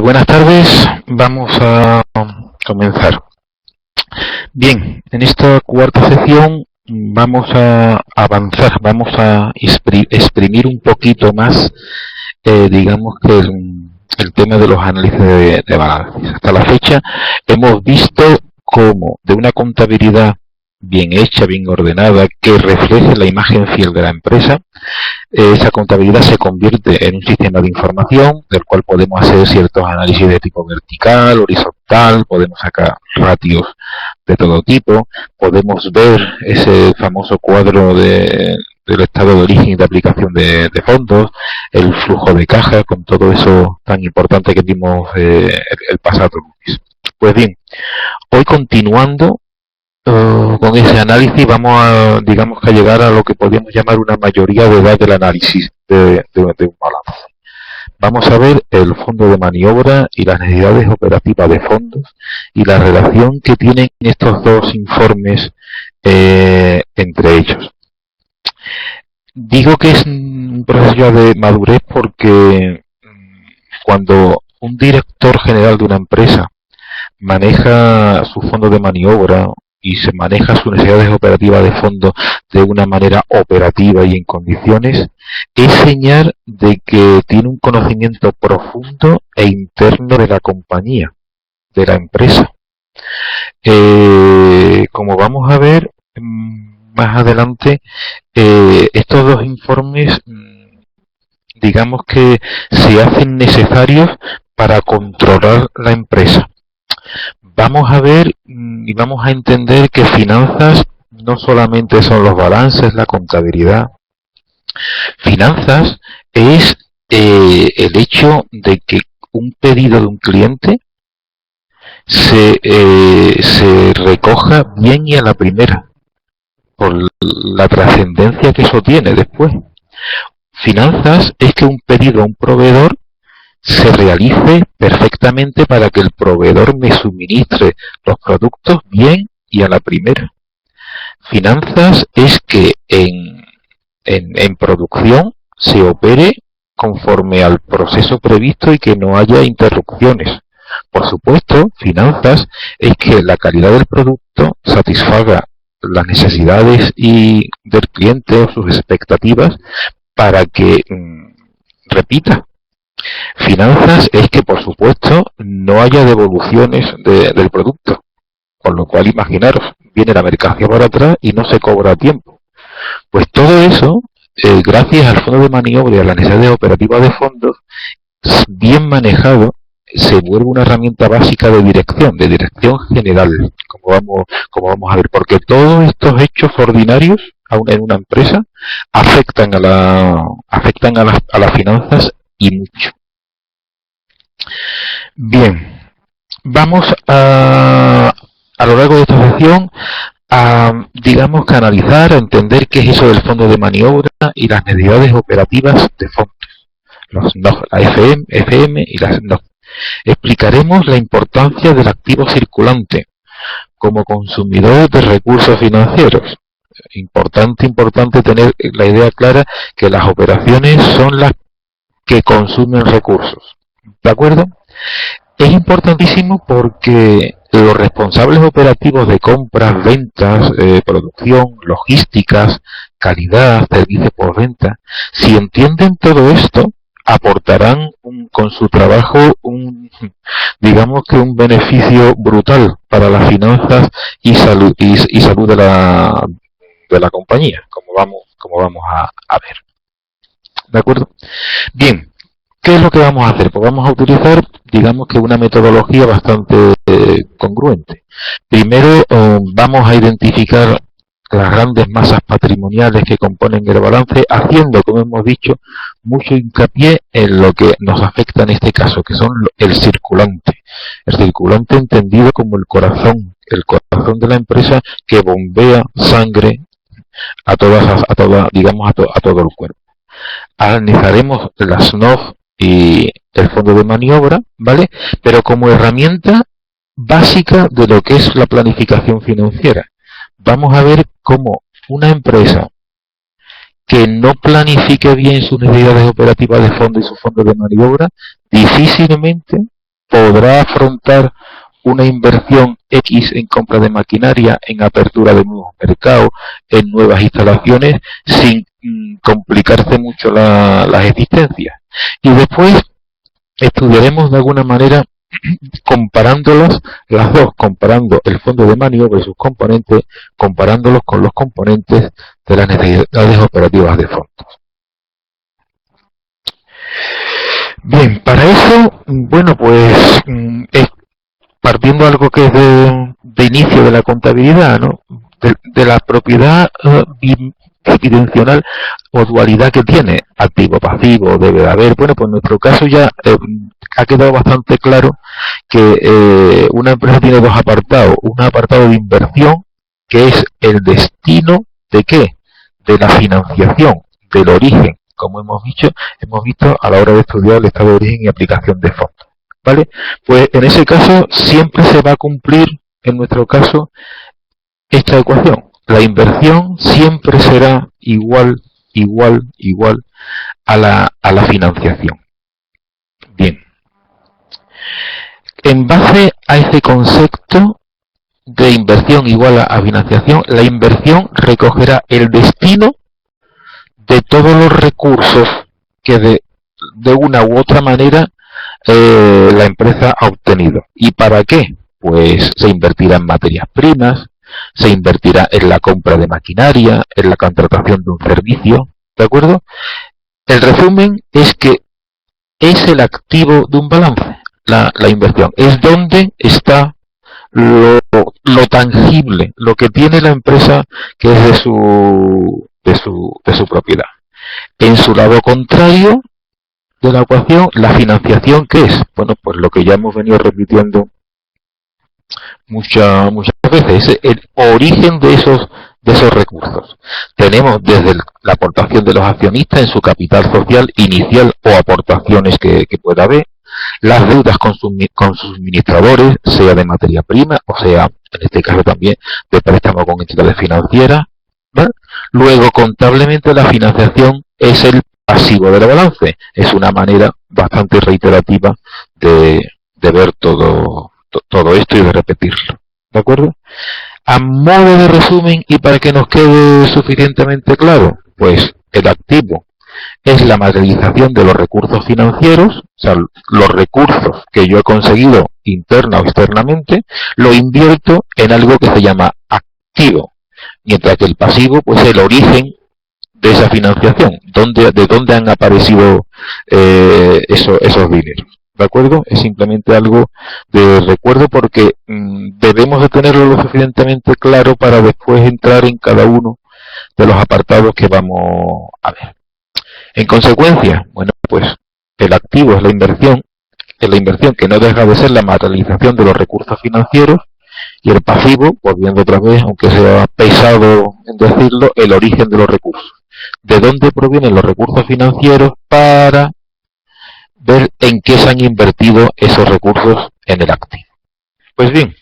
Buenas tardes, vamos a comenzar. Bien, en esta cuarta sección vamos a avanzar, vamos a exprimir un poquito más, digamos que el tema de los análisis de balances. Hasta la fecha hemos visto cómo de una contabilidad bien hecha, bien ordenada, que refleje la imagen fiel de la empresa, esa contabilidad se convierte en un sistema de información del cual podemos hacer ciertos análisis de tipo vertical, horizontal, podemos sacar ratios de todo tipo, podemos ver ese famoso cuadro del estado de origen y de aplicación de fondos, el flujo de caja, con todo eso tan importante que vimos el pasado lunes. Pues bien, hoy continuando con ese análisis vamos a, digamos que a llegar a lo que podríamos llamar una mayoría de edad del análisis de un balance. Vamos a ver el fondo de maniobra y las necesidades operativas de fondos y la relación que tienen estos dos informes entre ellos. Digo que es un proceso ya de madurez porque cuando un director general de una empresa maneja su fondo de maniobra y se maneja sus necesidades operativas de fondo de una manera operativa y en condiciones, es señal de que tiene un conocimiento profundo e interno de la compañía, de la empresa. Como vamos a ver más adelante, estos dos informes, digamos que se hacen necesarios para controlar la empresa. Vamos a ver y vamos a entender que finanzas no solamente son los balances, la contabilidad. Finanzas es el hecho de que un pedido de un cliente se recoja bien y a la primera, por la trascendencia que eso tiene después. Finanzas es que un pedido a un proveedor se realice perfectamente para que el proveedor me suministre los productos bien y a la primera. Finanzas es que en producción se opere conforme al proceso previsto y que no haya interrupciones. Por supuesto, finanzas es que la calidad del producto satisfaga las necesidades del cliente o sus expectativas para que repita. Finanzas es que, por supuesto, no haya devoluciones del producto. Con lo cual, imaginaros, viene la mercancía por atrás y no se cobra a tiempo. Pues todo eso, gracias al fondo de maniobra y a las necesidades operativas de fondos, bien manejado, se vuelve una herramienta básica de dirección general, como vamos a ver. Porque todos estos hechos ordinarios en una empresa afectan a las finanzas y mucho. Bien, vamos a lo largo de esta sección a, digamos, que analizar, a entender qué es eso del fondo de maniobra y las necesidades operativas de fondos, los NOG, la FM y las NOG. Explicaremos la importancia del activo circulante como consumidor de recursos financieros. Importante tener la idea clara que las operaciones son las que consumen recursos. ¿De acuerdo? Es importantísimo porque los responsables operativos de compras, ventas, producción, logísticas, calidad, servicio por venta, si entienden todo esto, aportarán con su trabajo digamos que un beneficio brutal para las finanzas y salud de la compañía, como vamos a ver. ¿De acuerdo? Bien, ¿qué es lo que vamos a hacer? Pues vamos a utilizar, digamos que una metodología bastante congruente. Primero vamos a identificar las grandes masas patrimoniales que componen el balance, haciendo, como hemos dicho, mucho hincapié en lo que nos afecta en este caso, que son el circulante. El circulante entendido como el corazón de la empresa que bombea sangre a todo el cuerpo. Analizaremos las NOG y el fondo de maniobra, ¿vale? Pero como herramienta básica de lo que es la planificación financiera. Vamos a ver cómo una empresa que no planifique bien sus necesidades operativas de fondo y su fondo de maniobra difícilmente podrá afrontar una inversión X en compra de maquinaria, en apertura de nuevos mercados, en nuevas instalaciones, sin complicarse mucho las existencias. Y después estudiaremos de alguna manera comparándolas, las dos, comparando el fondo de maniobra y sus componentes, comparándolos con los componentes de las necesidades operativas de fondos. Bien, para eso, bueno, pues partiendo de algo que es de inicio de la contabilidad, ¿no? De la propiedad bidimensional o dualidad que tiene, activo, pasivo, debe de haber. Bueno, pues en nuestro caso ya ha quedado bastante claro que una empresa tiene dos apartados. Un apartado de inversión, que es el destino de ¿qué? De la financiación, del origen, como hemos visto a la hora de estudiar el estado de origen y aplicación de fondos. ¿Vale? Pues en ese caso siempre se va a cumplir, en nuestro caso, esta ecuación. La inversión siempre será igual a la financiación. Bien. En base a ese concepto de inversión igual a financiación, la inversión recogerá el destino de todos los recursos que de una u otra manera la empresa ha obtenido. ¿Y para qué? Pues se invertirá en materias primas, se invertirá en la compra de maquinaria, en la contratación de un servicio, ¿de acuerdo? El resumen es que es el activo de un balance, la inversión. Es donde está lo tangible, lo que tiene la empresa que es de su propiedad. En su lado contrario de la ecuación, la financiación, ¿qué es? Bueno, pues lo que ya hemos venido repitiendo muchas veces, es el origen de esos recursos. Tenemos desde la aportación de los accionistas en su capital social inicial o aportaciones que pueda haber, las deudas con sus suministradores, sea de materia prima, o sea, en este caso también de préstamo con entidades financieras, ¿vale? Luego, contablemente, la financiación es el pasivo del balance. Es una manera bastante reiterativa de ver todo esto y de repetirlo. ¿De acuerdo? A modo de resumen y para que nos quede suficientemente claro, pues el activo es la materialización de los recursos financieros, o sea, los recursos que yo he conseguido interna o externamente, lo invierto en algo que se llama activo, mientras que el pasivo, pues el origen de esa financiación, de dónde han aparecido esos dineros. ¿De acuerdo? Es simplemente algo de recuerdo porque debemos de tenerlo lo suficientemente claro para después entrar en cada uno de los apartados que vamos a ver. En consecuencia, bueno, pues el activo es la inversión que no deja de ser la materialización de los recursos financieros, y el pasivo, volviendo otra vez, aunque sea pesado en decirlo, el origen de los recursos. ¿De dónde provienen los recursos financieros para ver en qué se han invertido esos recursos en el activo? Pues bien,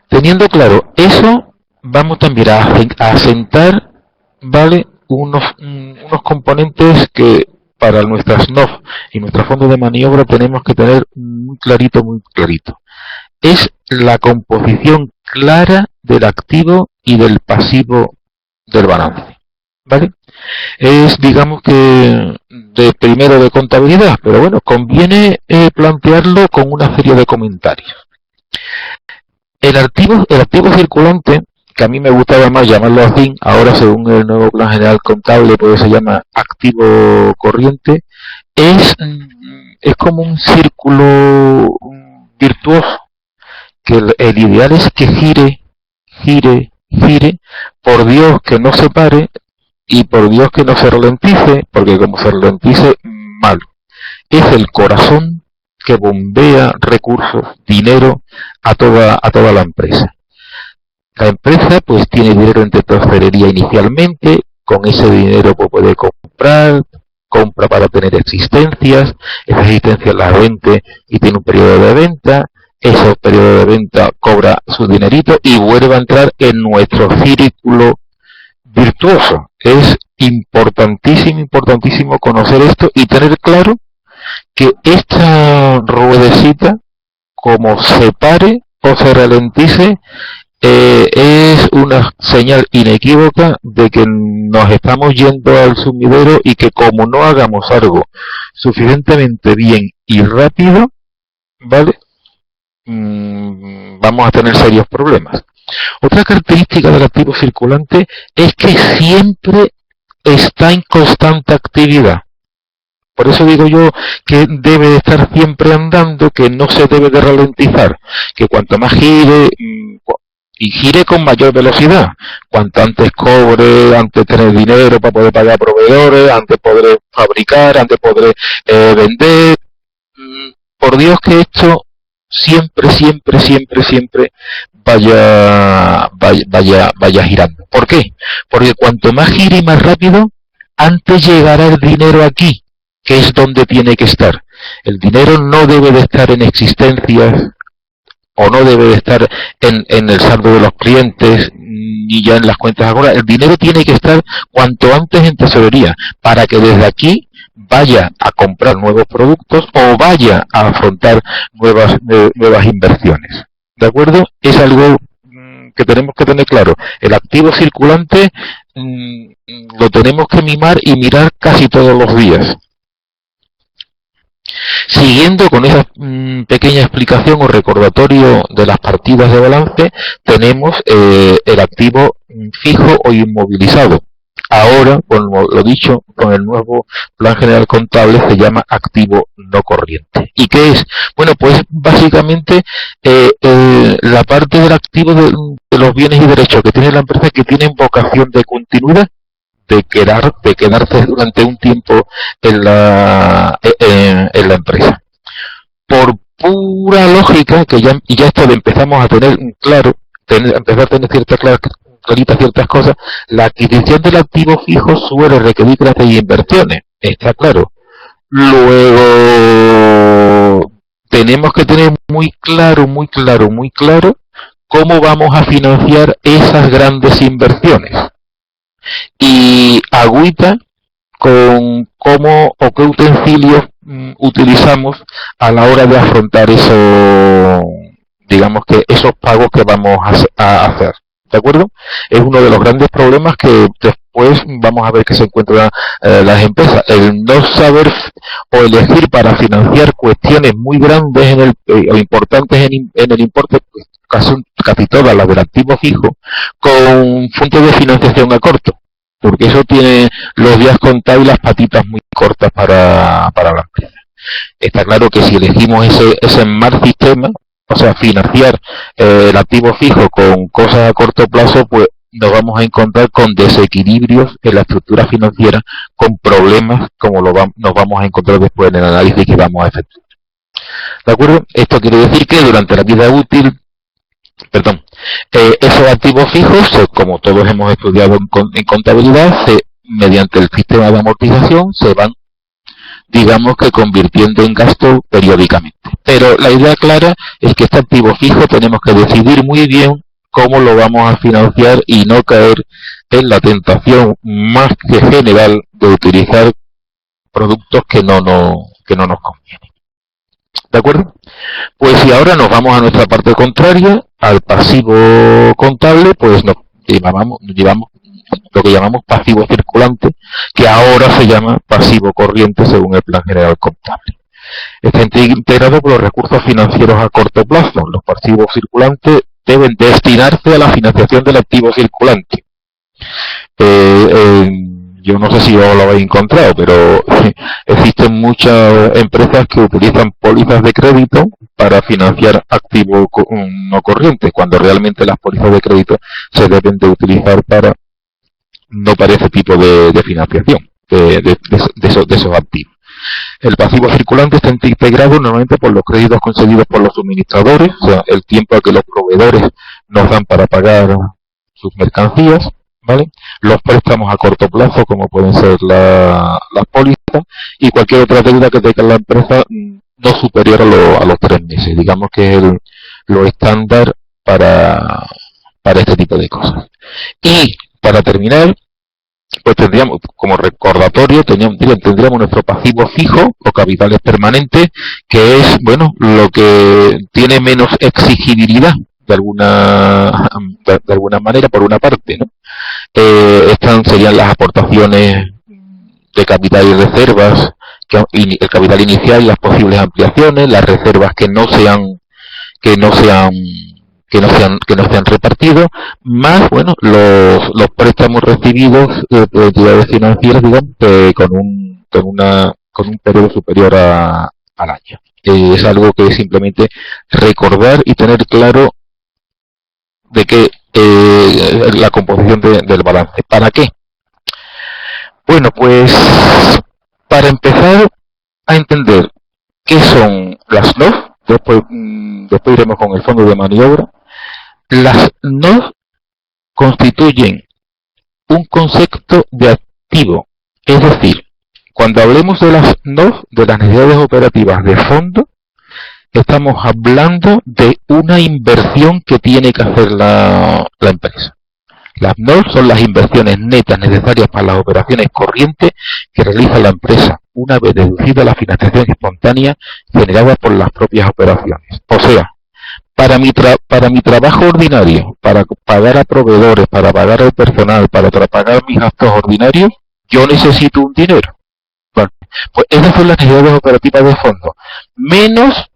teniendo claro eso, vamos también a asentar, ¿vale?, unos componentes que para nuestras NOF y nuestro fondo de maniobra tenemos que tener muy clarito. Es la composición clara del activo y del pasivo del balance, ¿vale? Es, digamos que, primero de contabilidad, pero bueno, conviene plantearlo con una serie de comentarios. El activo circulante, que a mí me gustaba más llamarlo así, ahora según el nuevo plan general contable pues se llama activo corriente, es como un círculo virtuoso, que el ideal es que gire, por Dios que no se pare y por Dios que no se ralentice, porque como se ralentice, mal. Es el corazón que bombea recursos, dinero a toda la empresa. La empresa pues tiene dinero en tesorería inicialmente, con ese dinero pues, puede compra para tener existencias, esas existencias las vende y tiene un periodo de venta, ese periodo de venta cobra su dinerito y vuelve a entrar en nuestro círculo virtuoso. Es importantísimo conocer esto y tener claro que esta ruedecita, como se pare o se ralentice, es una señal inequívoca de que nos estamos yendo al sumidero y que como no hagamos algo suficientemente bien y rápido, ¿vale? Vamos a tener serios problemas. Otra característica del activo circulante es que siempre está en constante actividad. Por eso digo yo que debe de estar siempre andando, que no se debe de ralentizar, que cuanto más gire, y gire con mayor velocidad, cuanto antes cobre, antes tener dinero para poder pagar proveedores, antes podré fabricar, antes podré vender. Por Dios que esto siempre vaya girando. ¿Por qué? Porque cuanto más gire y más rápido, antes llegará el dinero aquí, que es donde tiene que estar. El dinero no debe de estar en existencias, o no debe de estar en el saldo de los clientes, ni ya en las cuentas ahora. El dinero tiene que estar cuanto antes en tesorería, para que desde aquí vaya a comprar nuevos productos o vaya a afrontar nuevas inversiones. ¿De acuerdo? Es algo que tenemos que tener claro. El activo circulante lo tenemos que mimar y mirar casi todos los días. Siguiendo con esa pequeña explicación o recordatorio de las partidas de balance, tenemos el activo fijo o inmovilizado. Ahora, como lo dicho, con el nuevo Plan General Contable se llama activo no corriente. ¿Y qué es? Bueno, pues básicamente la parte del activo de los bienes y derechos que tiene la empresa, que tienen vocación de continuidad, de quedarse durante un tiempo en la empresa. Por pura lógica, que ya esto lo empezamos a tener claro, empezar a tener claritas ciertas cosas, la adquisición del activo fijo suele requerir grandes inversiones, está claro. Luego tenemos que tener muy claro cómo vamos a financiar esas grandes inversiones. Y agüita con cómo o qué utensilios utilizamos a la hora de afrontar esos pagos que vamos a hacer. ¿De acuerdo? Es uno de los grandes problemas que después vamos a ver que se encuentran las empresas. El no saber o elegir para financiar cuestiones muy grandes o importantes en el importe, casi todas las del activo fijo, con fuentes de financiación a corto. Porque eso tiene los días contados y las patitas muy cortas para la empresa. Está claro que si elegimos ese mal sistema, o sea, financiar el activo fijo con cosas a corto plazo, pues nos vamos a encontrar con desequilibrios en la estructura financiera, con problemas como nos vamos a encontrar después en el análisis que vamos a efectuar. ¿De acuerdo? Esto quiere decir que durante la vida útil, esos activos fijos, como todos hemos estudiado en contabilidad, mediante el sistema de amortización se van, digamos que convirtiendo en gasto periódicamente. Pero la idea clara es que este activo fijo tenemos que decidir muy bien cómo lo vamos a financiar y no caer en la tentación más que general de utilizar productos que no nos convienen. ¿De acuerdo? Pues si ahora nos vamos a nuestra parte contraria, al pasivo contable, pues nos llevamos lo que llamamos pasivo circulante, que ahora se llama pasivo corriente según el Plan General Contable. Está integrado por los recursos financieros a corto plazo. Los pasivos circulantes deben destinarse a la financiación del activo circulante. Yo no sé si os lo habéis encontrado, pero existen muchas empresas que utilizan pólizas de crédito para financiar activos no corrientes, cuando realmente las pólizas de crédito se deben de utilizar para ese tipo de financiación de esos activos. El pasivo circulante está integrado normalmente por los créditos concedidos por los suministradores, o sea, el tiempo que los proveedores nos dan para pagar sus mercancías, ¿vale? Los préstamos a corto plazo, como pueden ser las pólizas, y cualquier otra deuda que tenga la empresa no superior a los 3 meses. Digamos que es lo estándar para este tipo de cosas. Y para terminar, pues tendríamos, como recordatorio, tendríamos nuestro pasivo fijo o capitales permanentes, que es, bueno, lo que tiene menos exigibilidad de alguna manera, por una parte, ¿no? Estas serían las aportaciones de capital y reservas, el capital inicial y las posibles ampliaciones, las reservas que no sean repartidos, más, bueno, los préstamos recibidos de entidades financieras, digamos, con un periodo superior al año. Es algo que simplemente recordar y tener claro de que la composición del balance. ¿Para qué? Bueno, pues para empezar a entender qué son las NOF, después iremos con el fondo de maniobra. Las NOF constituyen un concepto de activo, es decir, cuando hablemos de las NOF, de las necesidades operativas de fondo, estamos hablando de una inversión que tiene que hacer la empresa. Las NOF son las inversiones netas necesarias para las operaciones corrientes que realiza la empresa, una vez deducida la financiación espontánea generada por las propias operaciones. O sea, para mi trabajo ordinario, para pagar a proveedores, para pagar al personal, para pagar mis gastos ordinarios, yo necesito un dinero. Bueno, pues esas son las necesidades operativas de fondo, menos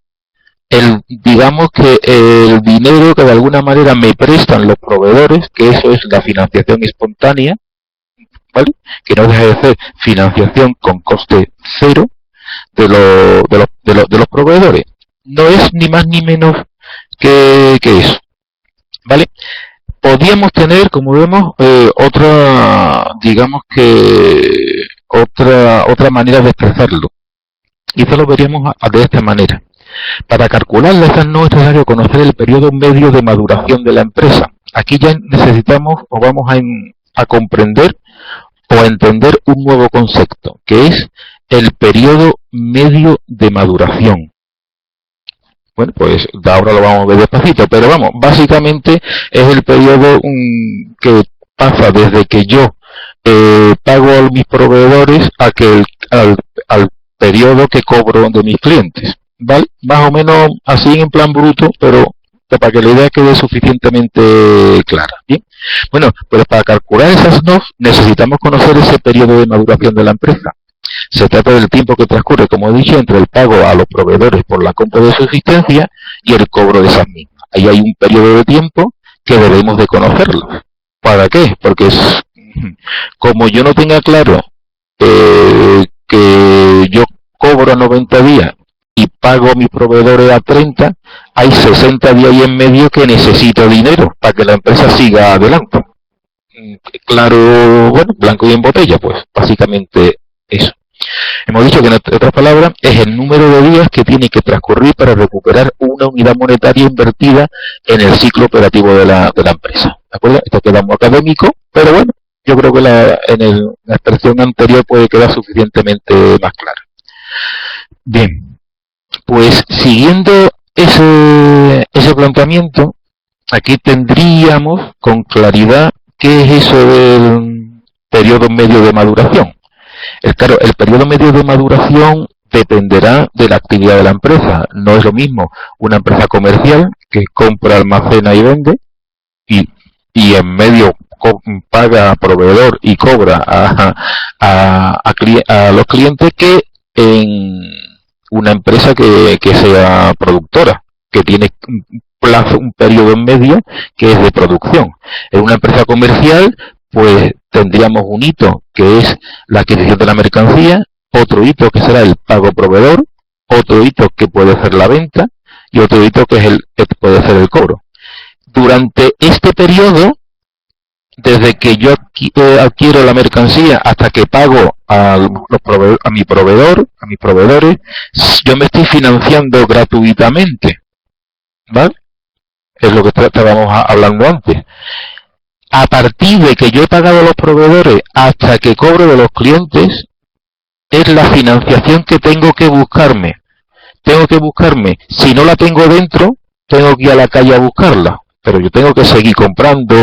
digamos que el dinero que de alguna manera me prestan los proveedores, que eso es la financiación espontánea, ¿vale? Que no deja de ser financiación con coste cero de los proveedores. No es ni más ni menos que eso, ¿vale? Podríamos tener, como vemos, otra manera de expresarlo, y eso lo veríamos de esta manera. Para calcularlas no es necesario conocer el periodo medio de maduración de la empresa. Aquí ya necesitamos o vamos a comprender o a entender un nuevo concepto, que es el periodo medio de maduración. Bueno, pues ahora lo vamos a ver despacito, pero vamos, básicamente es el periodo que pasa desde que yo pago a mis proveedores al periodo que cobro de mis clientes. ¿Vale? Más o menos así en plan bruto, pero para que la idea quede suficientemente clara. ¿Bien? Bueno, pues para calcular esas NOF necesitamos conocer ese periodo de maduración de la empresa. Se trata del tiempo que transcurre, como he dicho, entre el pago a los proveedores por la compra de su existencia y el cobro de esas mismas. Ahí hay un periodo de tiempo que debemos de conocerlo. ¿Para qué? Porque como yo no tenga claro que yo cobro a 90 días y pago a mis proveedores a 30, hay 60 días ahí en medio que necesito dinero para que la empresa siga adelante. Claro, bueno, blanco y en botella, pues básicamente eso. Hemos dicho que, en otras palabras, es el número de días que tiene que transcurrir para recuperar una unidad monetaria invertida en el ciclo operativo de la empresa. ¿De acuerdo? Esto queda muy académico, pero bueno, yo creo que la expresión anterior puede quedar suficientemente más clara. Bien, pues siguiendo ese planteamiento, aquí tendríamos con claridad qué es eso del periodo medio de maduración. Claro, el periodo medio de maduración dependerá de la actividad de la empresa. No es lo mismo una empresa comercial que compra, almacena y vende y en medio paga a proveedor y cobra a los clientes, que en una empresa que sea productora, que tiene un periodo en medio que es de producción. En una empresa comercial, pues tendríamos un hito que es la adquisición de la mercancía, otro hito que será el pago proveedor, otro hito que puede ser la venta y otro hito que puede ser el cobro. Durante este periodo, desde que yo adquiero la mercancía hasta que pago a mis proveedores, yo me estoy financiando gratuitamente, ¿vale? Es lo que estábamos hablando antes. A partir de que yo he pagado a los proveedores hasta que cobro de los clientes, es la financiación que tengo que buscarme. Si no la tengo dentro, tengo que ir a la calle a buscarla. pero yo tengo que seguir comprando,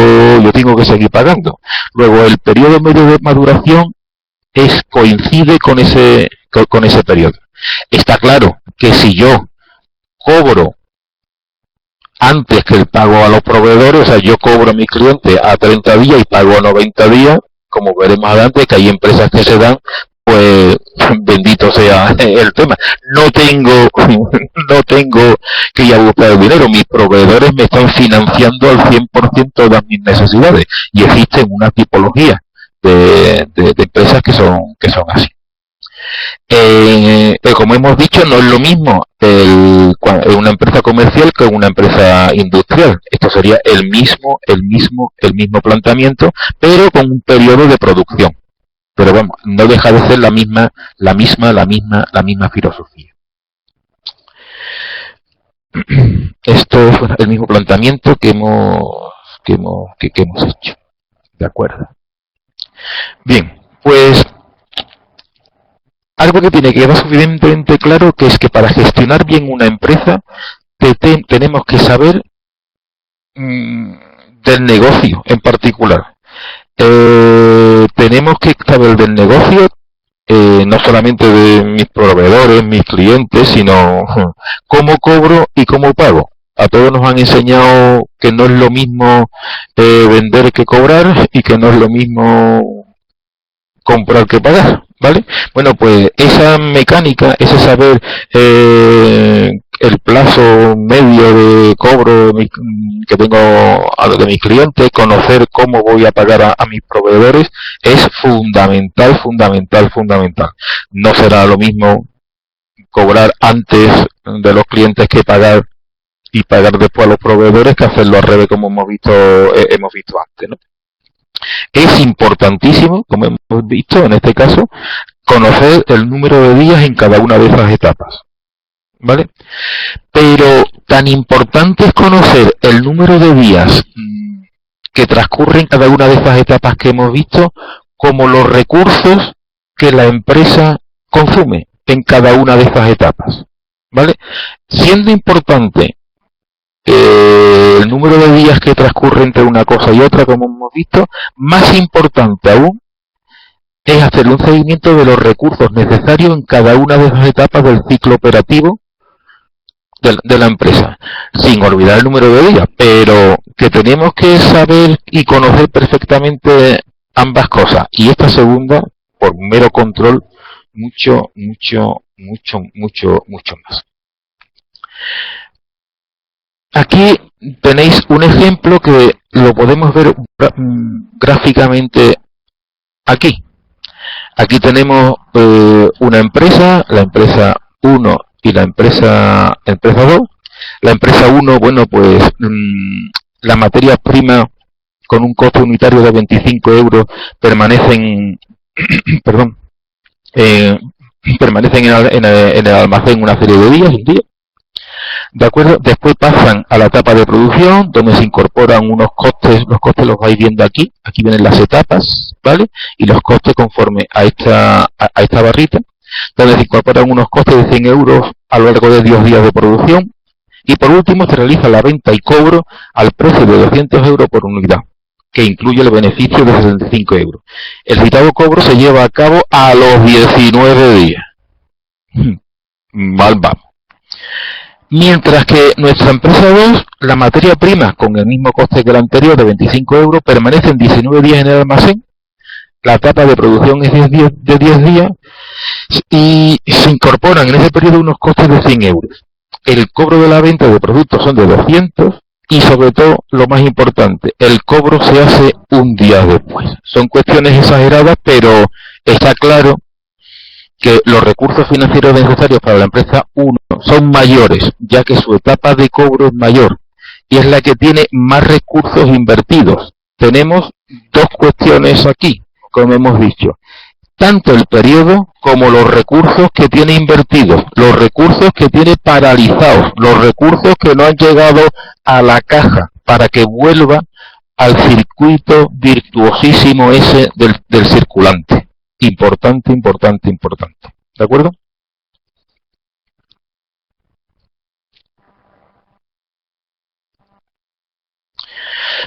yo tengo que seguir pagando. Luego, el periodo medio de maduración coincide con ese periodo. Está claro que si yo cobro antes que el pago a los proveedores, o sea, yo cobro a mis clientes a 30 días y pago a 90 días, como veremos adelante, que hay empresas que se dan, pues bendito sea el tema. No tengo que ir a buscar el dinero, mis proveedores me están financiando al 100% de mis necesidades, y existen una tipología de empresas que son así. Como hemos dicho, no es lo mismo una empresa comercial que una empresa industrial. Esto sería el mismo planteamiento, pero con un periodo de producción. Pero vamos, no deja de ser la misma filosofía. Esto es el mismo planteamiento que hemos hecho. ¿De acuerdo? Bien, pues algo que tiene que quedar suficientemente claro, que es que para gestionar bien una empresa tenemos que saber del negocio en particular. Tenemos que saber del negocio, no solamente de mis proveedores, mis clientes, sino cómo cobro y cómo pago. A todos nos han enseñado que no es lo mismo vender que cobrar, y que no es lo mismo comprar que pagar, ¿vale? Bueno, pues esa mecánica, ese saber el plazo medio de cobro que tengo de mis clientes, conocer cómo voy a pagar a mis proveedores, es fundamental. No será lo mismo cobrar antes de los clientes que pagar, y pagar después a los proveedores, que hacerlo al revés, como hemos visto antes, ¿no? Es importantísimo, como hemos visto en este caso, conocer el número de días en cada una de esas etapas, ¿vale? Pero tan importante es conocer el número de días que transcurren en cada una de esas etapas que hemos visto, como los recursos que la empresa consume en cada una de esas etapas, ¿vale? Siendo importante el número de días que transcurre entre una cosa y otra, como hemos visto, más importante aún es hacer un seguimiento de los recursos necesarios en cada una de esas etapas del ciclo operativo de la empresa, sin olvidar el número de días, pero que tenemos que saber y conocer perfectamente ambas cosas, y esta segunda, por mero control, mucho más. Aquí tenéis un ejemplo que lo podemos ver gráficamente aquí. Aquí tenemos una empresa, la empresa 1 y la empresa 2. La empresa 1, bueno, pues la materia prima con un coste unitario de 25 euros permanecen en el almacén una serie de días, un día. ¿De acuerdo? Después pasan a la etapa de producción, donde se incorporan unos costes. Los costes los vais viendo aquí vienen las etapas, ¿vale? Y los costes conforme a esta barrita, donde se incorporan unos costes de 100 euros a lo largo de 10 días de producción, y por último se realiza la venta y cobro al precio de 200 euros por unidad, que incluye el beneficio de 65 euros. El citado cobro se lleva a cabo a los 19 días. Mal vamos. Mientras que nuestra empresa 2, la materia prima, con el mismo coste que la anterior de 25 euros, permanece en 19 días en el almacén, la etapa de producción es de 10 días, y se incorporan en ese periodo unos costes de 100 euros. El cobro de la venta de productos son de 200, y sobre todo, lo más importante, el cobro se hace un día después. Son cuestiones exageradas, pero está claro que los recursos financieros necesarios para la empresa 1 son mayores, ya que su etapa de cobro es mayor, y es la que tiene más recursos invertidos. Tenemos dos cuestiones aquí, como hemos dicho: tanto el periodo como los recursos que tiene invertidos, los recursos que tiene paralizados, los recursos que no han llegado a la caja para que vuelva al circuito virtuosísimo ese del circulante. Importante. ¿De acuerdo?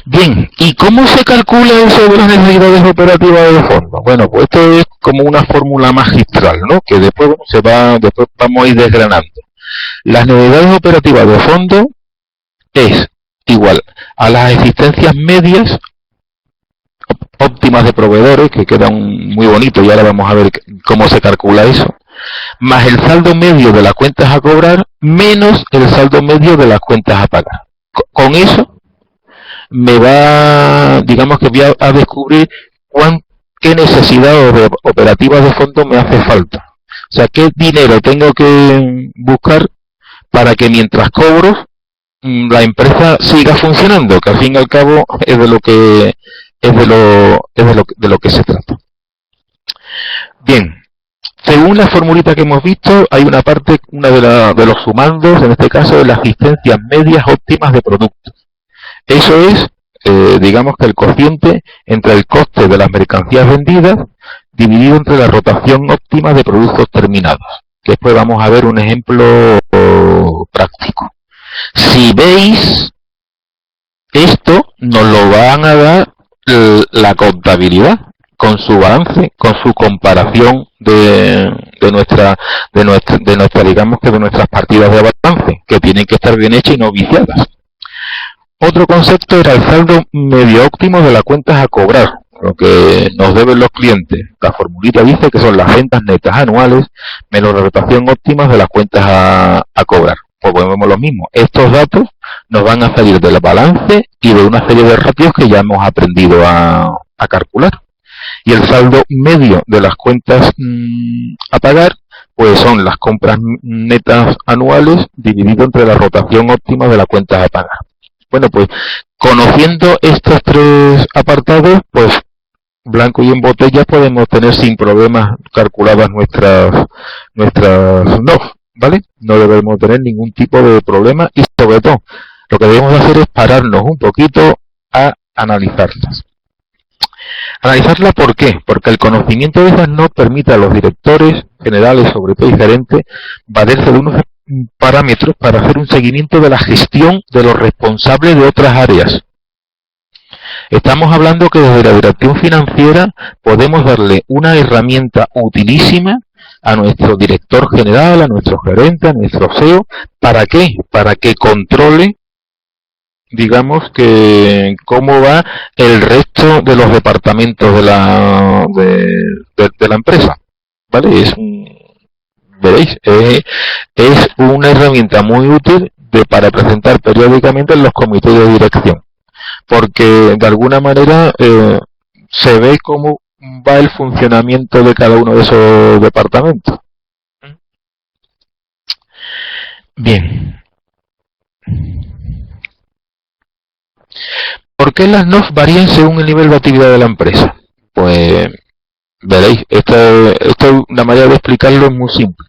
Bien, ¿y cómo se calcula eso de las necesidades operativas de fondo? Bueno, pues esto es como una fórmula magistral, ¿no? Que después después vamos a ir desgranando. Las necesidades operativas de fondo es igual a las existencias medias óptimas de proveedores, que quedan muy bonitos y ahora vamos a ver cómo se calcula eso, más el saldo medio de las cuentas a cobrar menos el saldo medio de las cuentas a pagar. Con eso me va, digamos que voy a descubrir qué necesidad operativa de fondo me hace falta. O sea, qué dinero tengo que buscar para que mientras cobro la empresa siga funcionando, que al fin y al cabo es de lo que de lo que se trata. Bien, según la formulita que hemos visto, hay una parte, de los sumandos, en este caso de las asistencias medias óptimas de productos. Eso es, digamos que el cociente entre el coste de las mercancías vendidas dividido entre la rotación óptima de productos terminados. Que después vamos a ver un ejemplo práctico. Si veis, esto nos lo van a dar la contabilidad con su balance, con su comparación de nuestras partidas de balance, que tienen que estar bien hechas y no viciadas. Otro concepto era el saldo medio óptimo de las cuentas a cobrar, lo que nos deben los clientes. La formulita dice que son las ventas netas anuales menos la rotación óptima de las cuentas a cobrar. Pues vemos lo mismo. Estos datos nos van a salir del balance y de una serie de ratios que ya hemos aprendido a calcular. Y el saldo medio de las cuentas a pagar, pues son las compras netas anuales dividido entre la rotación óptima de las cuentas a pagar. Bueno, pues conociendo estos tres apartados, pues blanco y en botella podemos tener sin problemas calculadas nuestras NOF, ¿vale? No debemos tener ningún tipo de problema y sobre todo lo que debemos hacer es pararnos un poquito a analizarlas. Analizarla, ¿por qué? Porque el conocimiento de esas NOF permite a los directores generales, sobre todo y gerentes, valerse de unos parámetros para hacer un seguimiento de la gestión de los responsables de otras áreas. Estamos hablando que desde la dirección financiera podemos darle una herramienta utilísima a nuestro director general, a nuestro gerente, a nuestro CEO. ¿Para qué? Para que controle, digamos, que cómo va el resto de los departamentos de la empresa, ¿vale? Veréis, es una herramienta muy útil para presentar periódicamente en los comités de dirección, porque de alguna manera se ve cómo va el funcionamiento de cada uno de esos departamentos. Bien. ¿Por qué las NOF varían según el nivel de actividad de la empresa? Pues veréis, esta es una manera de explicarlo, es muy simple.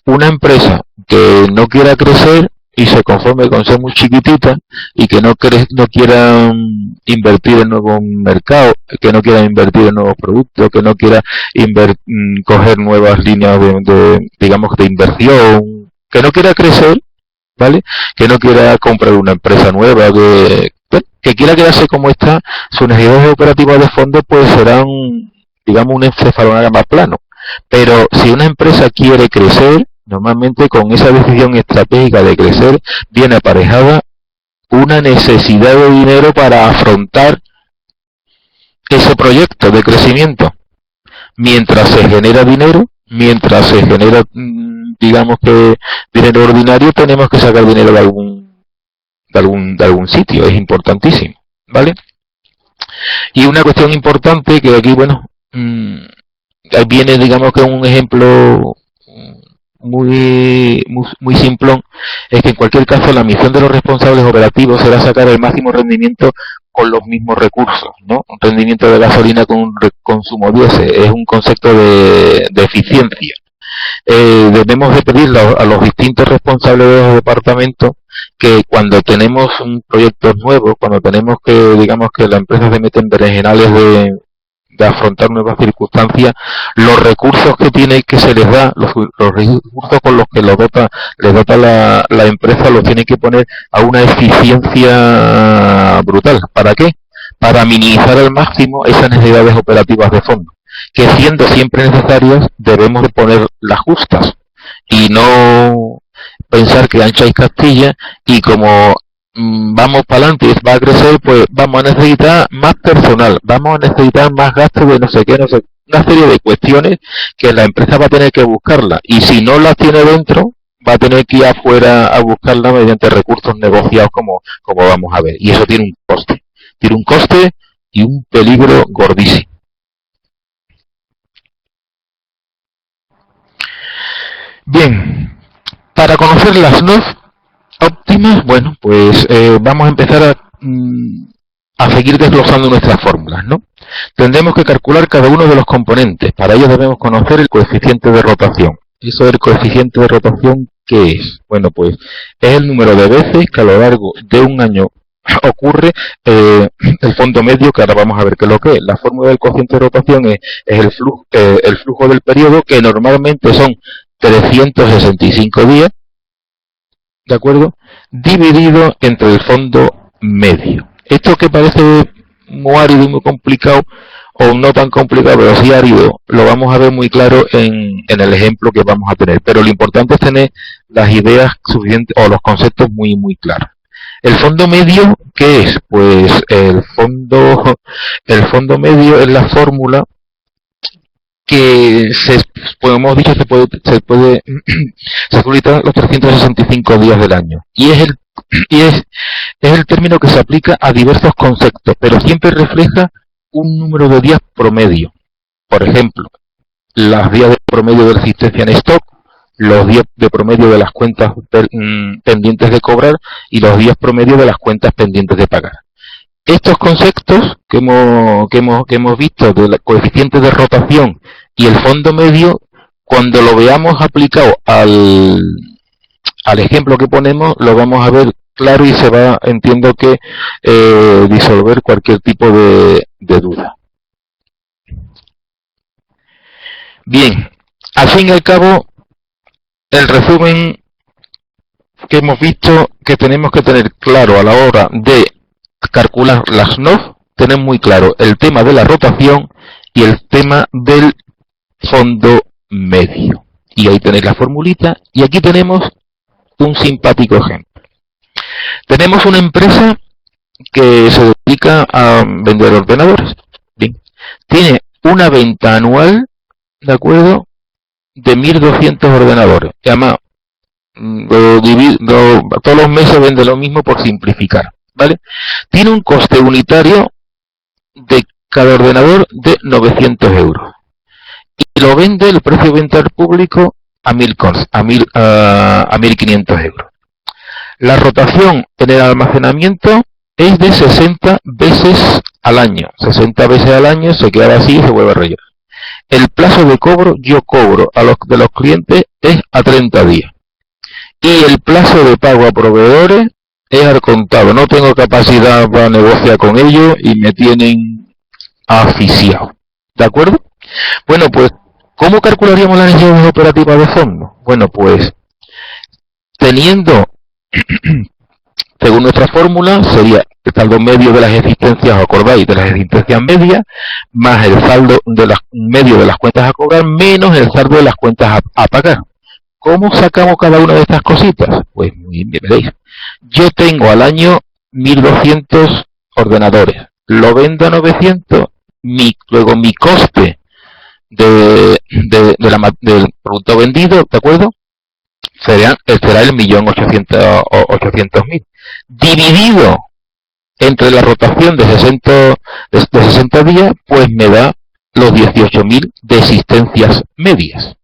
Una empresa que no quiera crecer y se conforme con ser muy chiquitita y que no quiera invertir en nuevos mercados, que no quiera invertir en nuevos productos, que no quiera coger nuevas líneas digamos, de inversión, que no quiera crecer, ¿vale? Que no quiera comprar una empresa nueva, que quiera quedarse como está, sus necesidades operativas de fondo pues serán, digamos, un encefalograma plano. Pero si una empresa quiere crecer, normalmente con esa decisión estratégica de crecer viene aparejada una necesidad de dinero para afrontar ese proyecto de crecimiento. Mientras se genera dinero, mientras se genera, digamos, que dinero ordinario, tenemos que sacar dinero de algún sitio, es importantísimo, ¿vale? Y una cuestión importante que aquí, bueno, viene, digamos, que un ejemplo muy simplón, es que en cualquier caso la misión de los responsables operativos será sacar el máximo rendimiento con los mismos recursos, ¿no? Un rendimiento de gasolina con un consumo diésel es un concepto de eficiencia. Debemos de pedirle a los distintos responsables de los departamentos que cuando tenemos un proyecto nuevo, cuando tenemos que, digamos, que la empresa se mete en berenjenales de afrontar nuevas circunstancias, los recursos que tiene, que se les da, los recursos con los que les dota la empresa, los tiene que poner a una eficiencia brutal. ¿Para qué? Para minimizar al máximo esas necesidades operativas de fondo, que siendo siempre necesarias, debemos de poner las justas y no pensar que ancha y Castilla, y como vamos para adelante y va a crecer, pues vamos a necesitar más personal, vamos a necesitar más gastos de no sé qué, no sé, una serie de cuestiones que la empresa va a tener que buscarla, y si no las tiene dentro, va a tener que ir afuera a buscarla mediante recursos negociados, como vamos a ver, y eso tiene un coste y un peligro gordísimo. Bien, para conocer las NOF óptimas, bueno, pues vamos a empezar a seguir desglosando nuestras fórmulas, ¿no? Tendremos que calcular cada uno de los componentes. Para ello debemos conocer el coeficiente de rotación. ¿Eso del coeficiente de rotación qué es? Bueno, pues es el número de veces que a lo largo de un año ocurre el fondo medio, que ahora vamos a ver qué es lo que es. La fórmula del coeficiente de rotación es el flujo del periodo, que normalmente son 365 días, ¿de acuerdo? Dividido entre el fondo medio. Esto que parece muy árido y muy complicado, o no tan complicado, pero sí árido, lo vamos a ver muy claro en el ejemplo que vamos a tener. Pero lo importante es tener las ideas suficientes, o los conceptos muy, muy claros. El fondo medio, ¿qué es? Pues el fondo medio es la fórmula que como hemos dicho, se puede utilizar los 365 días del año, y es el término que se aplica a diversos conceptos, pero siempre refleja un número de días promedio. Por ejemplo, los días de promedio de la existencia en stock, los días de promedio de las cuentas pendientes de cobrar, y los días promedio de las cuentas pendientes de pagar. Estos conceptos que hemos visto del coeficiente de rotación y el fondo medio, cuando lo veamos aplicado al ejemplo que ponemos, lo vamos a ver claro, y se va, entiendo que, disolver cualquier tipo de duda. Bien, al fin y al cabo, el resumen que hemos visto, que tenemos que tener claro a la hora de calcular las NOF, tener muy claro el tema de la rotación y el tema del fondo medio. Y ahí tenéis la formulita, y aquí tenemos un simpático ejemplo. Tenemos una empresa que se dedica a vender ordenadores. Bien, tiene una venta anual, ¿de acuerdo?, de 1.200 ordenadores. Y además, todos los meses vende lo mismo, por simplificar, ¿vale? Tiene un coste unitario de cada ordenador de 900 euros. Y lo vende, el precio de venta al público, a 1.500 euros. La rotación en el almacenamiento es de 60 veces al año. 60 veces al año se queda así y se vuelve a rellenar. El plazo de cobro, yo cobro de los clientes, es a 30 días. Y el plazo de pago a proveedores es al contado. No tengo capacidad para negociar con ellos y me tienen asfixiado. ¿De acuerdo? Bueno, pues, ¿cómo calcularíamos las necesidades operativas de fondo? Bueno, pues, teniendo, según nuestra fórmula, sería el saldo medio de las existencias, ¿os acordáis?, de las existencias medias, más el saldo medio de las cuentas a cobrar, menos el saldo de las cuentas a pagar. ¿Cómo sacamos cada una de estas cositas? Pues muy bien, veréis. Yo tengo al año 1.200 ordenadores. Lo vendo a 900, luego mi coste del producto vendido, ¿de acuerdo?, será el 1.800.000. Dividido entre la rotación de 60 días, pues me da los 18.000 de existencias medias.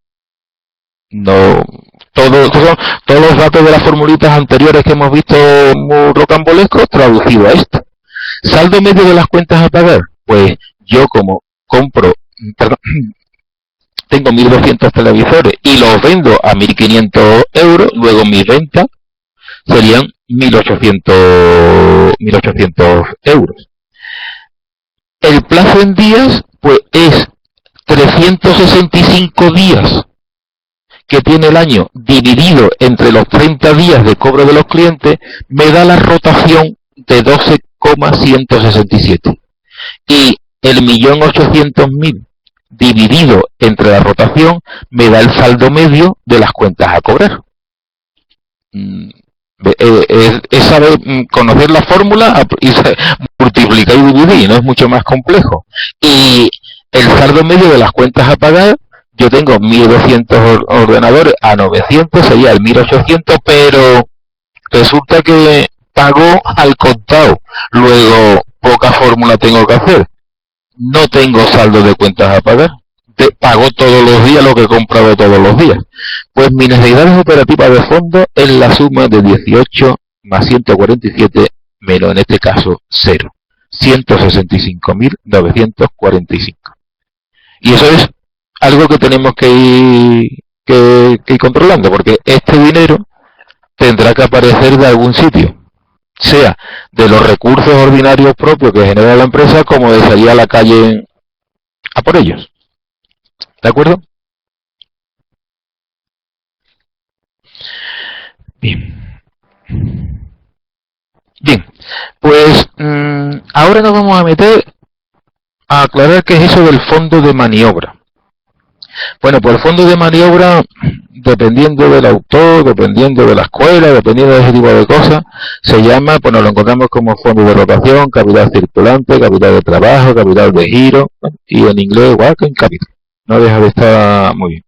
No, todos los datos de las formulitas anteriores que hemos visto muy rocambolescos, traducido a esto. Saldo medio de las cuentas a pagar, pues yo como tengo 1.200 televisores y los vendo a 1.500 euros, luego mi venta serían 1.800 euros. El plazo en días, pues es 365 días que tiene el año dividido entre los 30 días de cobro de los clientes, me da la rotación de 12,167. Y el 1.800.000 dividido entre la rotación me da el saldo medio de las cuentas a cobrar. Es saber conocer la fórmula y multiplicar y dividir, no es mucho más complejo. Y el saldo medio de las cuentas a pagar, yo tengo 1.200 ordenadores a 900, sería el 1.800, pero resulta que pago al contado. Luego, poca fórmula tengo que hacer. No tengo saldo de cuentas a pagar. Pago todos los días lo que he comprado todos los días. Pues mi necesidades operativas de fondo es la suma de 18 más 147 menos, en este caso, 0. 165.945. Y eso es algo que tenemos que ir controlando, porque este dinero tendrá que aparecer de algún sitio, sea de los recursos ordinarios propios que genera la empresa, como de salir a la calle a por ellos. ¿De acuerdo? Bien. Bien, pues ahora nos vamos a meter a aclarar qué es eso del fondo de maniobra. Bueno, pues el fondo de maniobra, dependiendo del autor, dependiendo de la escuela, dependiendo de ese tipo de cosas, se llama, pues nos lo encontramos como fondo de rotación, capital circulante, capital de trabajo, capital de giro, y en inglés igual que en capital. No deja de estar muy bien.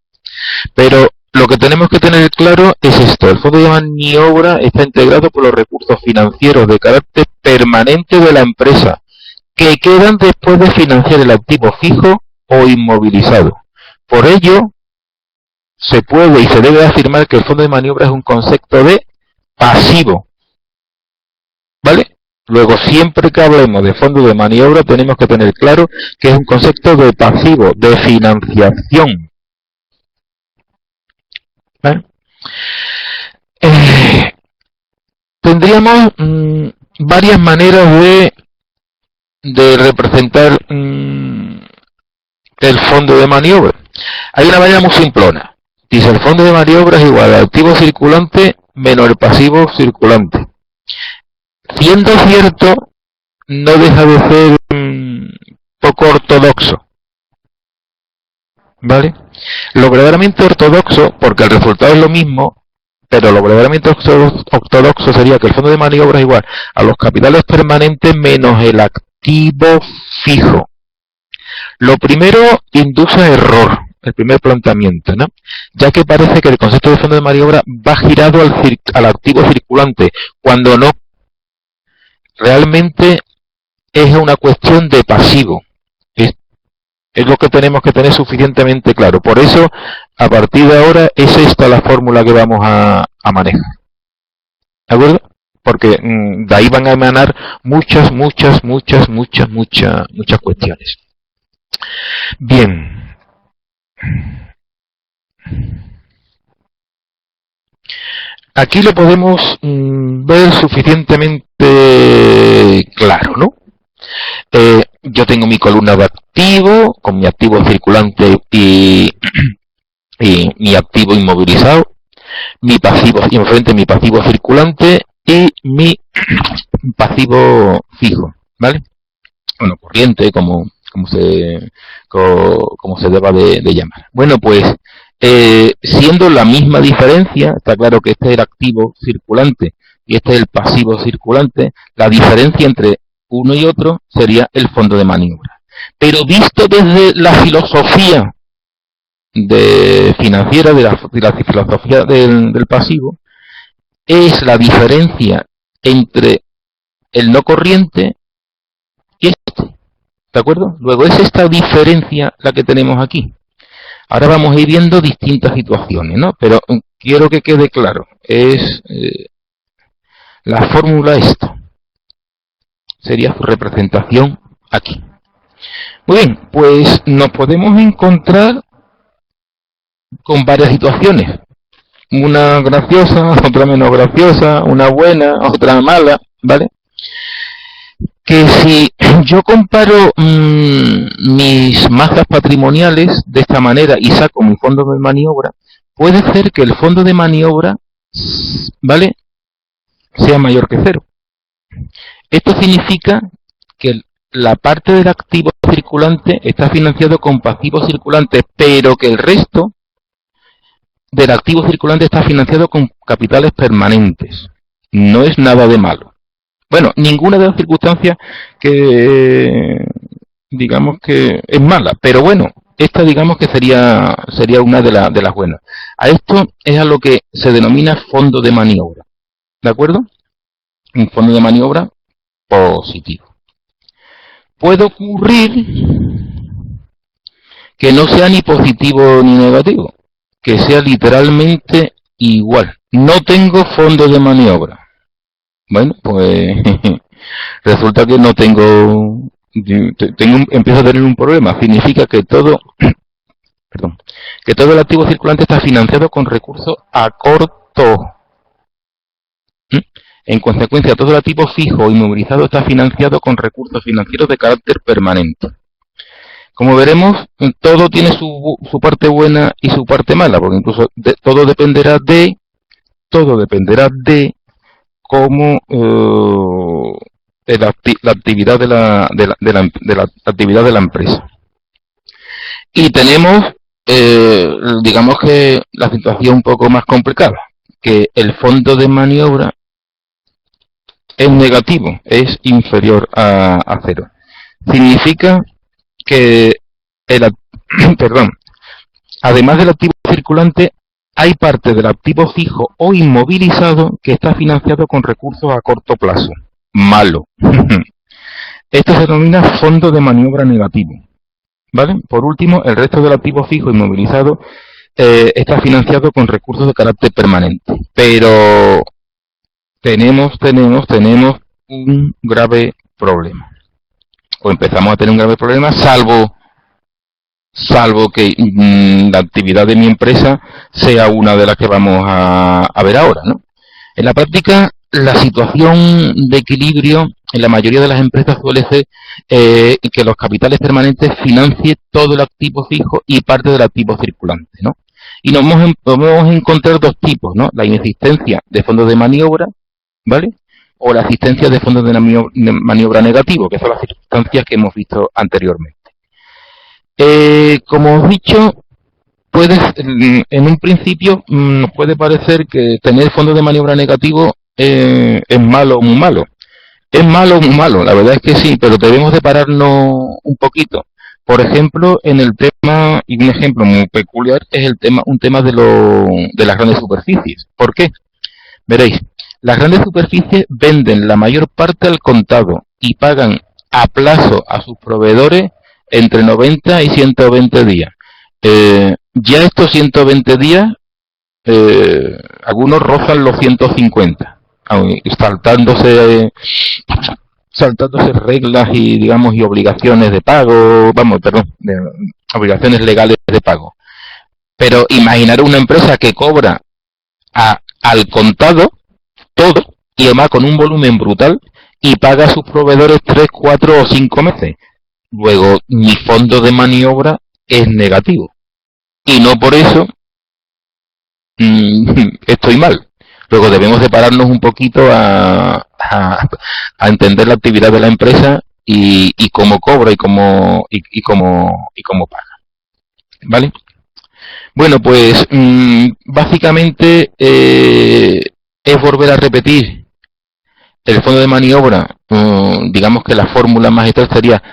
Pero lo que tenemos que tener claro es esto: el fondo de maniobra está integrado por los recursos financieros de carácter permanente de la empresa, que quedan después de financiar el activo fijo o inmovilizado. Por ello, se puede y se debe afirmar que el fondo de maniobra es un concepto de pasivo. ¿Vale? Luego, siempre que hablemos de fondo de maniobra, tenemos que tener claro que es un concepto de pasivo, de financiación. ¿Vale? Tendríamos varias maneras de representar el fondo de maniobra. Hay una manera muy simplona. Dice: el fondo de maniobra es igual al activo circulante menos el pasivo circulante. Siendo cierto, no deja de ser poco ortodoxo. ¿Vale? Lo verdaderamente ortodoxo, porque el resultado es lo mismo, pero lo verdaderamente ortodoxo sería que el fondo de maniobra es igual a los capitales permanentes menos el activo fijo. Lo primero induce a error, el primer planteamiento, ¿no? Ya que parece que el concepto de fondo de maniobra va girado al activo circulante, cuando no. Realmente es una cuestión de pasivo. Es lo que tenemos que tener suficientemente claro. Por eso, a partir de ahora, es esta la fórmula que vamos a manejar. ¿De acuerdo? Porque de ahí van a emanar muchas cuestiones. Bien. Aquí lo podemos ver suficientemente claro, ¿no? Yo tengo mi columna de activo, con mi activo circulante y mi activo inmovilizado, mi pasivo, y enfrente mi pasivo circulante y mi pasivo fijo, ¿vale? Bueno, corriente, como se deba de llamar. Bueno, pues siendo la misma diferencia, está claro que este es el activo circulante y este es el pasivo circulante, la diferencia entre uno y otro sería el fondo de maniobra. Pero visto desde la filosofía financiera, de la filosofía del pasivo, es la diferencia entre el no corriente y este. ¿De acuerdo? Luego es esta diferencia la que tenemos aquí. Ahora vamos a ir viendo distintas situaciones, ¿no? Pero quiero que quede claro. Es la fórmula esto. Sería su representación aquí. Muy bien, pues nos podemos encontrar con varias situaciones. Una graciosa, otra menos graciosa, una buena, otra mala, ¿vale? que si yo comparo mis masas patrimoniales de esta manera y saco mi fondo de maniobra, puede ser que el fondo de maniobra, ¿vale?, sea mayor que cero. Esto significa que la parte del activo circulante está financiado con pasivos circulantes, pero que el resto del activo circulante está financiado con capitales permanentes. No es nada de malo. Bueno, ninguna de las circunstancias que digamos que es mala, pero bueno, esta digamos que sería una de las buenas. A esto es a lo que se denomina fondo de maniobra, ¿de acuerdo? Un fondo de maniobra positivo. Puede ocurrir que no sea ni positivo ni negativo, que sea literalmente igual. No tengo fondo de maniobra. Bueno, pues resulta que no empiezo a tener un problema. Significa que todo, perdón, que todo el activo circulante está financiado con recursos a corto. En consecuencia, todo el activo fijo o inmovilizado está financiado con recursos financieros de carácter permanente. Como veremos, todo tiene su parte buena y su parte mala, porque incluso todo dependerá de cómo la actividad de la actividad de la empresa. Y tenemos, digamos que la situación un poco más complicada, que el fondo de maniobra es negativo, es inferior a cero. Significa que perdón, además del activo circulante, hay parte del activo fijo o inmovilizado que está financiado con recursos a corto plazo. Malo. Esto se denomina fondo de maniobra negativo. ¿Vale? Por último, el resto del activo fijo inmovilizado está financiado con recursos de carácter permanente. Pero tenemos un grave problema. O empezamos a tener un grave problema, salvo que la actividad de mi empresa sea una de las que vamos a ver ahora, ¿no? En la práctica, la situación de equilibrio en la mayoría de las empresas suele ser que los capitales permanentes financien todo el activo fijo y parte del activo circulante, ¿no? Y nos vamos a encontrar dos tipos, ¿no? La inexistencia de fondos de maniobra, ¿vale? O la existencia de fondos de maniobra negativo, que son las circunstancias que hemos visto anteriormente. Como os he dicho, en un principio nos puede parecer que tener fondos de maniobra negativo es malo o muy malo. Es malo o muy malo, la verdad es que sí, pero debemos de pararnos un poquito. Por ejemplo, en el tema, y un ejemplo muy peculiar, es un tema de las grandes superficies. ¿Por qué? Veréis, las grandes superficies venden la mayor parte al contado y pagan a plazo a sus proveedores entre 90 y 120 días. Ya estos 120 días, algunos rozan los 150, saltándose reglas y, digamos, y obligaciones de pago, obligaciones legales de pago. Pero imaginar una empresa que cobra al contado todo, y además con un volumen brutal, y paga a sus proveedores 3, 4 o 5 meses. Luego, mi fondo de maniobra es negativo. Y no por eso estoy mal. Luego debemos separarnos un poquito a entender la actividad de la empresa y cómo cobra y cómo paga. ¿Vale? Bueno, pues básicamente es volver a repetir el fondo de maniobra. Digamos que la fórmula magistral sería,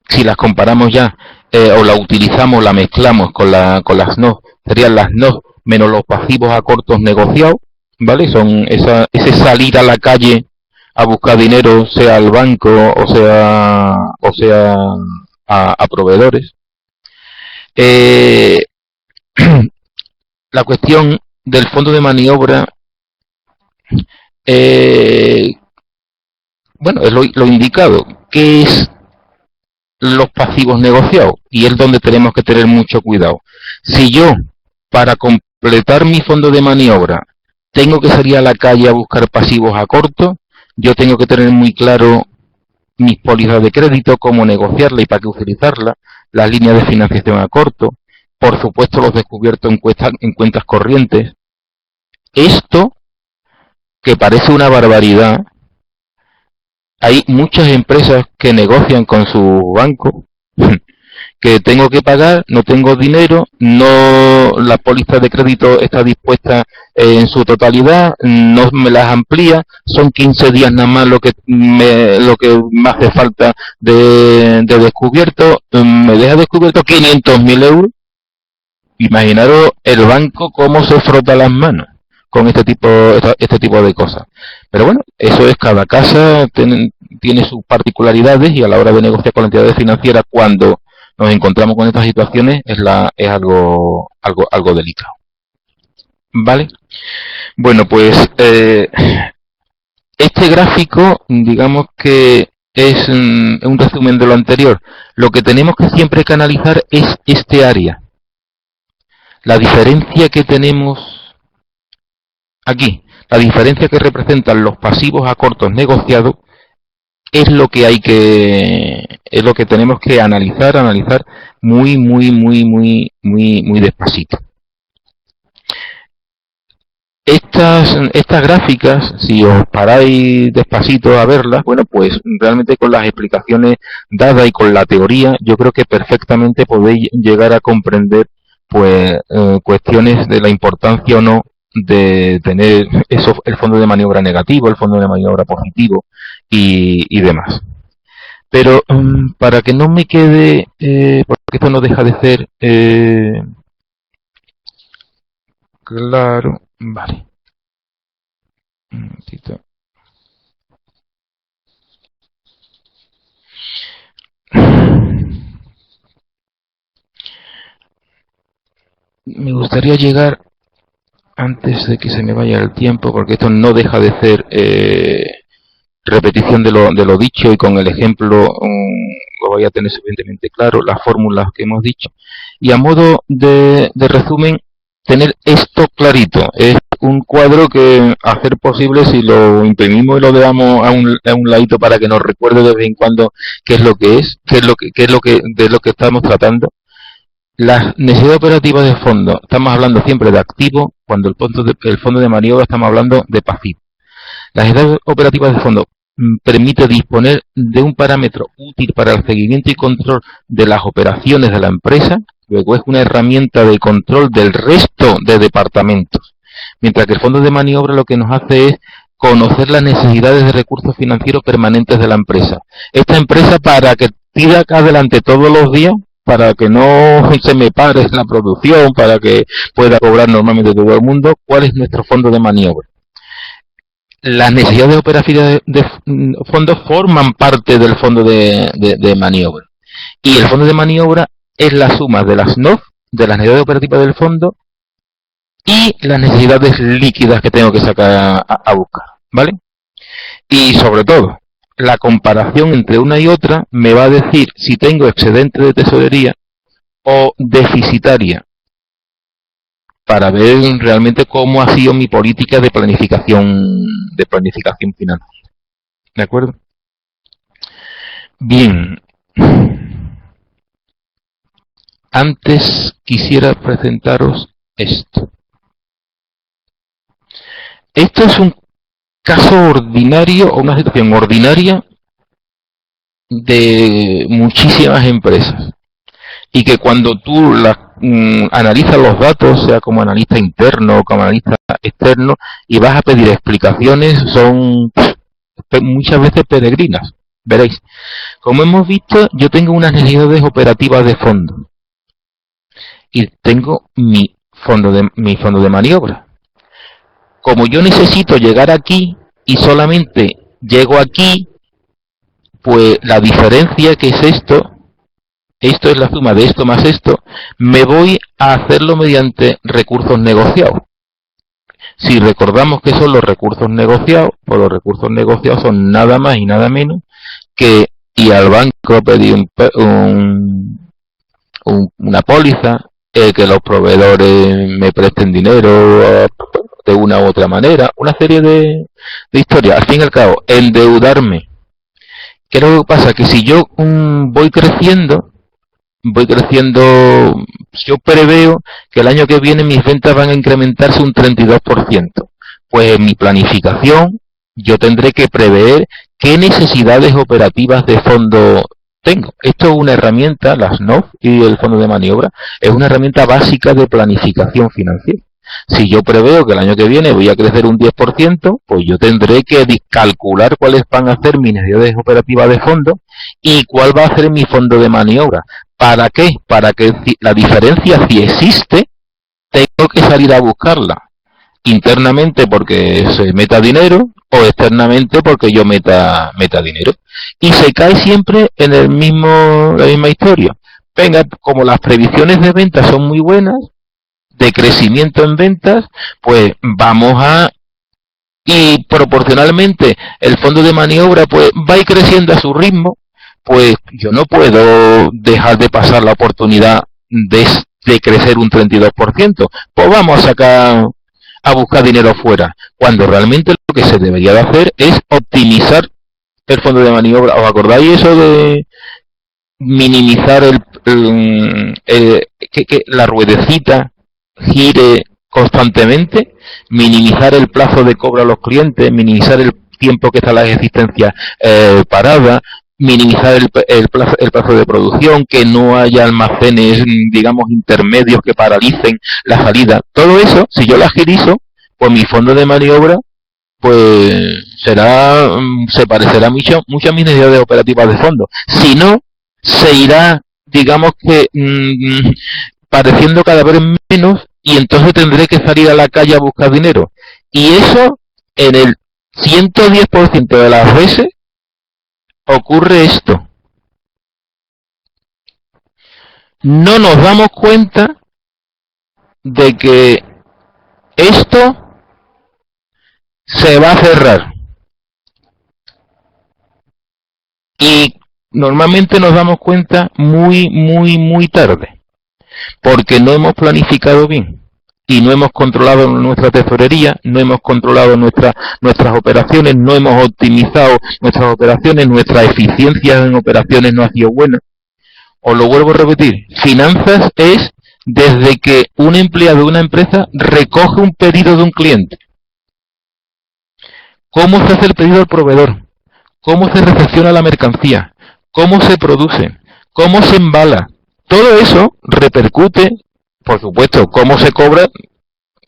si las comparamos ya, o la utilizamos, la mezclamos con las NOS, serían las NOS menos los pasivos a cortos negociados, ¿vale? Son ese salir a la calle a buscar dinero, sea al banco o sea a proveedores. La cuestión del fondo de maniobra, bueno, es lo indicado, que es los pasivos negociados, y es donde tenemos que tener mucho cuidado. Si yo, para completar mi fondo de maniobra, tengo que salir a la calle a buscar pasivos a corto, yo tengo que tener muy claro mis pólizas de crédito, cómo negociarla y para qué utilizarla, las líneas de financiación a corto, por supuesto los descubiertos en cuentas corrientes. Esto, que parece una barbaridad, hay muchas empresas que negocian con su banco que tengo que pagar, no tengo dinero, no, la póliza de crédito está dispuesta en su totalidad, no me las amplía, son 15 días nada más lo que me hace falta de descubierto, me deja descubierto 500.000 euros. Imaginaros el banco cómo se frota las manos con este tipo de cosas. Pero bueno, eso es, cada casa tiene sus particularidades, y a la hora de negociar con la entidad financiera, cuando nos encontramos con estas situaciones, es algo delicado. ¿Vale? Bueno, pues este gráfico, digamos que es un resumen de lo anterior. Lo que tenemos que siempre que analizar es este área. La diferencia que tenemos aquí, la diferencia que representan los pasivos a cortos negociados, es lo que tenemos que analizar muy despacito. Estas gráficas, si os paráis despacito a verlas, bueno, pues realmente con las explicaciones dadas y con la teoría, yo creo que perfectamente podéis llegar a comprender pues cuestiones de la importancia o no de tener el fondo de maniobra negativo, el fondo de maniobra positivo y demás. Pero para que no me quede, porque esto no deja de ser claro, vale. Un momentito. Me gustaría llegar antes de que se me vaya el tiempo, porque esto no deja de ser repetición de lo dicho, y con el ejemplo lo voy a tener suficientemente claro, las fórmulas que hemos dicho. Y a modo de resumen, tener esto clarito. Es un cuadro que, a ser posible, si lo imprimimos y lo dejamos a un ladito para que nos recuerde de vez en cuando qué es lo que es, de lo que estamos tratando. Las necesidades operativas de fondo, estamos hablando siempre de activo, cuando el fondo de maniobra estamos hablando de pasivo. Las necesidades operativas de fondo permite disponer de un parámetro útil para el seguimiento y control de las operaciones de la empresa, luego es una herramienta de control del resto de departamentos, mientras que el fondo de maniobra lo que nos hace es conocer las necesidades de recursos financieros permanentes de la empresa. Esta empresa, para que tire acá adelante todos los días, para que no se me pare la producción, para que pueda cobrar normalmente todo el mundo, ¿cuál es nuestro fondo de maniobra? Las necesidades operativas de fondos forman parte del fondo de maniobra. Y el fondo de maniobra es la suma de las NOF, de las necesidades operativas del fondo, y las necesidades líquidas que tengo que sacar a buscar, ¿vale? Y sobre todo, la comparación entre una y otra me va a decir si tengo excedente de tesorería o deficitaria, para ver realmente cómo ha sido mi política de planificación financiera. ¿De acuerdo? Bien. Antes quisiera presentaros esto. Esto es un caso ordinario o una situación ordinaria de muchísimas empresas, y que cuando tú analizas los datos, sea como analista interno o como analista externo, y vas a pedir explicaciones, son muchas veces peregrinas. Veréis, como hemos visto, yo tengo unas necesidades operativas de fondo y tengo mi fondo de maniobra. Como yo necesito llegar aquí y solamente llego aquí, pues la diferencia, que es esto es la suma de esto más esto, me voy a hacerlo mediante recursos negociados. Si recordamos que son los recursos negociados, pues los recursos negociados son nada más y nada menos que ir al banco a pedir una póliza, que los proveedores me presten dinero de una u otra manera, una serie de historias. Al fin y al cabo, endeudarme ¿Qué es lo que pasa? Que si yo voy creciendo, yo preveo que el año que viene mis ventas van a incrementarse un 32%. Pues en mi planificación yo tendré que prever qué necesidades operativas de fondo tengo. Esto es una herramienta, las NOF y el fondo de maniobra, es una herramienta básica de planificación financiera. Si yo preveo que el año que viene voy a crecer un 10%, pues yo tendré que calcular cuáles van a ser mis necesidades operativas de fondo y cuál va a ser mi fondo de maniobra. ¿Para qué? Para que la diferencia, si existe, tengo que salir a buscarla. Internamente porque se meta dinero o externamente porque yo meta dinero. Y se cae siempre en la misma historia. Venga, como las previsiones de ventas son muy buenas, de crecimiento en ventas, pues vamos a, y proporcionalmente el fondo de maniobra pues va a ir creciendo a su ritmo, pues yo no puedo dejar de pasar la oportunidad de crecer un 32%, pues vamos a sacar a buscar dinero fuera, cuando realmente lo que se debería de hacer es optimizar el fondo de maniobra. ¿Os acordáis eso de minimizar que la ruedecita gire constantemente, minimizar el plazo de cobro a los clientes, minimizar el tiempo que está la existencia parada, minimizar el plazo de producción, que no haya almacenes, digamos, intermedios que paralicen la salida? Todo eso, si yo lo agilizo, pues mi fondo de maniobra pues se parecerá mucho a mis necesidades operativas de fondo. Si no, se irá, digamos que, pareciendo cada vez menos, y entonces tendré que salir a la calle a buscar dinero. Y eso, en el 110% de las veces, ocurre esto. No nos damos cuenta de que esto se va a cerrar. Y normalmente nos damos cuenta muy tarde, porque no hemos planificado bien y no hemos controlado nuestra tesorería, no hemos controlado nuestras operaciones, no hemos optimizado nuestras operaciones, nuestra eficiencia en operaciones no ha sido buena. Os lo vuelvo a repetir, finanzas es desde que un empleado de una empresa recoge un pedido de un cliente. ¿Cómo se hace el pedido al proveedor? ¿Cómo se recepciona la mercancía? ¿Cómo se produce? ¿Cómo se embala? Todo eso repercute, por supuesto, cómo se cobra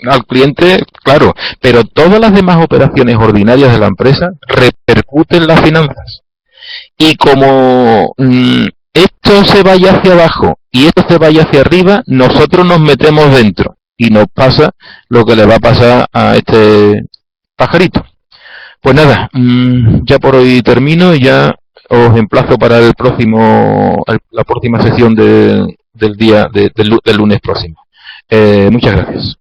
al cliente, claro, pero todas las demás operaciones ordinarias de la empresa repercuten en las finanzas. Y como esto se vaya hacia abajo y esto se vaya hacia arriba, nosotros nos metemos dentro y nos pasa lo que le va a pasar a este pajarito. Pues nada, ya por hoy termino y ya os emplazo para la próxima sesión del lunes próximo. Muchas gracias.